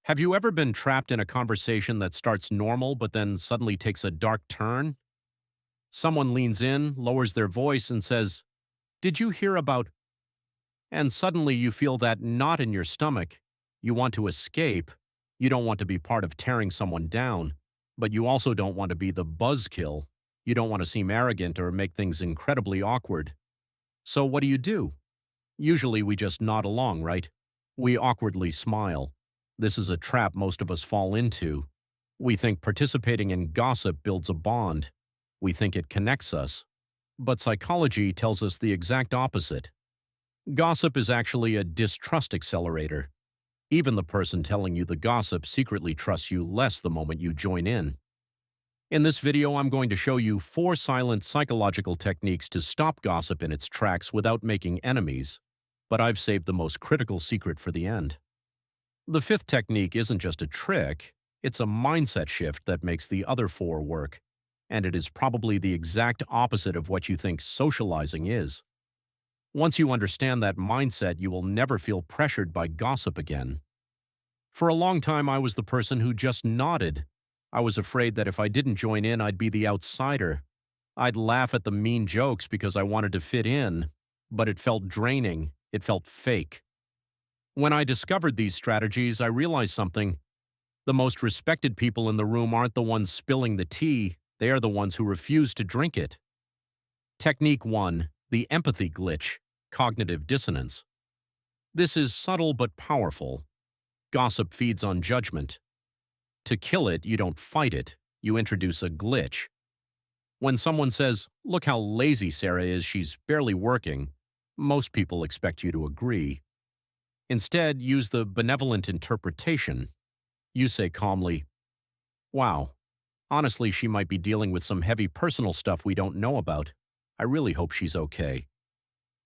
Have you ever been trapped in a conversation that starts normal but then suddenly takes a dark turn? Someone leans in, lowers their voice, and says, "Did you hear about?" And suddenly you feel that knot in your stomach. You want to escape. You don't want to be part of tearing someone down, but you also don't want to be the buzzkill. You don't want to seem arrogant or make things incredibly awkward. So what do? Usually we just nod along, right? We awkwardly smile. This is a trap most of us fall into. We think participating in gossip builds a bond. We think it connects us. But psychology tells us the exact opposite. Gossip is actually a distrust accelerator. Even the person telling you the gossip secretly trusts you less the moment you join in. In this video, I'm going to show you 4 silent psychological techniques to stop gossip in its tracks without making enemies. But I've saved the most critical secret for the end. The 5th technique isn't just a trick, it's a mindset shift that makes the other 4 work. And it is probably the exact opposite of what you think socializing is. Once you understand that mindset, you will never feel pressured by gossip again. For a long time, I was the person who just nodded. I was afraid that if I didn't join in, I'd be the outsider. I'd laugh at the mean jokes because I wanted to fit in, but it felt draining. It felt fake. When I discovered these strategies, I realized something. The most respected people in the room aren't the ones spilling the tea, they are the ones who refuse to drink it. Technique 1. The empathy glitch, cognitive dissonance. This is subtle but powerful. Gossip feeds on judgment. To kill it, you don't fight it, you introduce a glitch. When someone says, "Look how lazy Sarah is, she's barely working," most people expect you to agree. Instead, use the benevolent interpretation. You say calmly, "Wow, honestly, she might be dealing with some heavy personal stuff we don't know about. I really hope she's okay."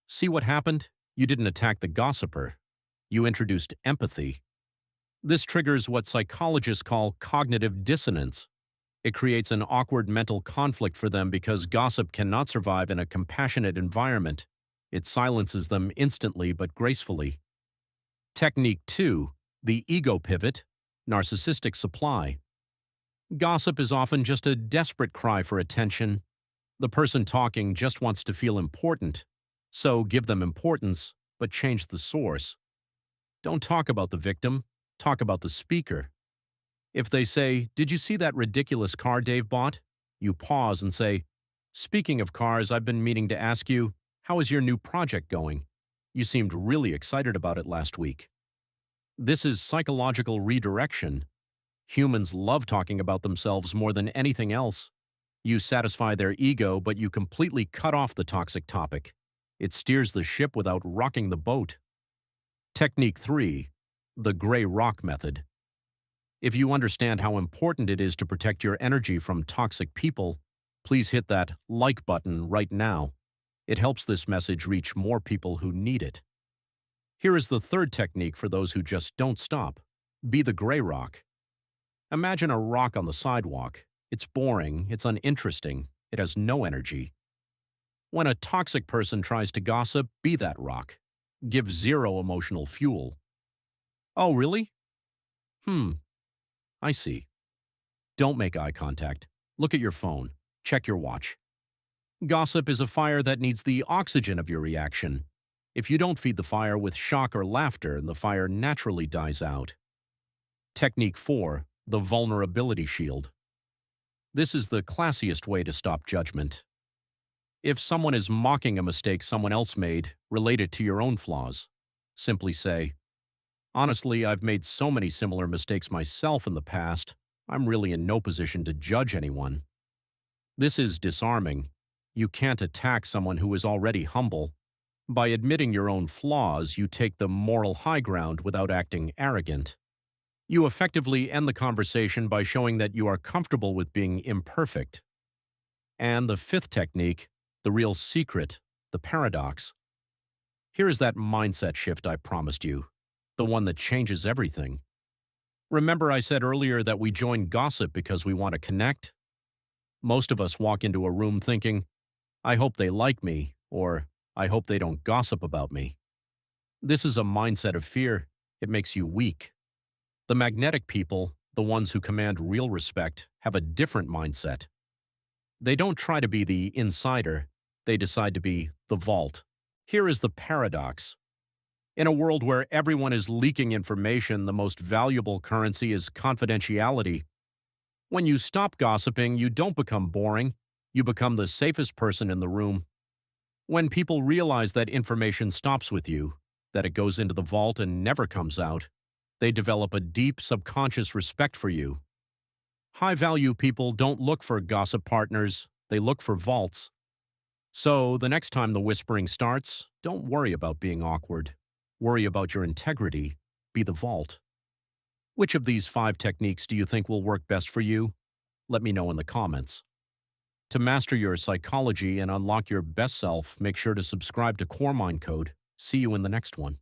See what happened? You didn't attack the gossiper. You introduced empathy. This triggers what psychologists call cognitive dissonance. It creates an awkward mental conflict for them because gossip cannot survive in a compassionate environment. It silences them instantly but gracefully. Technique 2. The ego pivot, narcissistic supply. Gossip is often just a desperate cry for attention. The person talking just wants to feel important. So give them importance, but change the source. Don't talk about the victim, talk about the speaker. If they say, "Did you see that ridiculous car Dave bought?" You pause and say, "Speaking of cars, I've been meaning to ask you, how is your new project going? You seemed really excited about it last week." This is psychological redirection. Humans love talking about themselves more than anything else. You satisfy their ego, but you completely cut off the toxic topic. It steers the ship without rocking the boat. Technique 3. The gray rock method. If you understand how important it is to protect your energy from toxic people, please hit that like button right now. It helps this message reach more people who need it. Here is the 3rd technique for those who just don't stop. Be the gray rock. Imagine a rock on the sidewalk. It's boring, it's uninteresting, it has no energy. When a toxic person tries to gossip, be that rock. Give 0 emotional fuel. "Oh, really? I see." Don't make eye contact. Look at your phone. Check your watch. Gossip is a fire that needs the oxygen of your reaction. If you don't feed the fire with shock or laughter, the fire naturally dies out. Technique 4. The vulnerability shield. This is the classiest way to stop judgment. If someone is mocking a mistake someone else made, relate it to your own flaws. Simply say, "Honestly, I've made so many similar mistakes myself in the past, I'm really in no position to judge anyone." This is disarming. You can't attack someone who is already humble. By admitting your own flaws, you take the moral high ground without acting arrogant. You effectively end the conversation by showing that you are comfortable with being imperfect. And the 5th technique, the real secret, the paradox. Here is that mindset shift I promised you, the one that changes everything. Remember I said earlier that we join gossip because we want to connect? Most of us walk into a room thinking, "I hope they like me," or "I hope they don't gossip about me." This is a mindset of fear. It makes you weak. The magnetic people, the ones who command real respect, have a different mindset. They don't try to be the insider, they decide to be the vault. Here is the paradox. In a world where everyone is leaking information, the most valuable currency is confidentiality. When you stop gossiping, you don't become boring, you become the safest person in the room. When people realize that information stops with you, that it goes into the vault and never comes out, they develop a deep subconscious respect for you. High-value people don't look for gossip partners, they look for vaults. So, the next time the whispering starts, don't worry about being awkward. Worry about your integrity. Be the vault. Which of these 5 techniques do you think will work best for you? Let me know in the comments. To master your psychology and unlock your best self, make sure to subscribe to Core Mind Code. See you in the next one.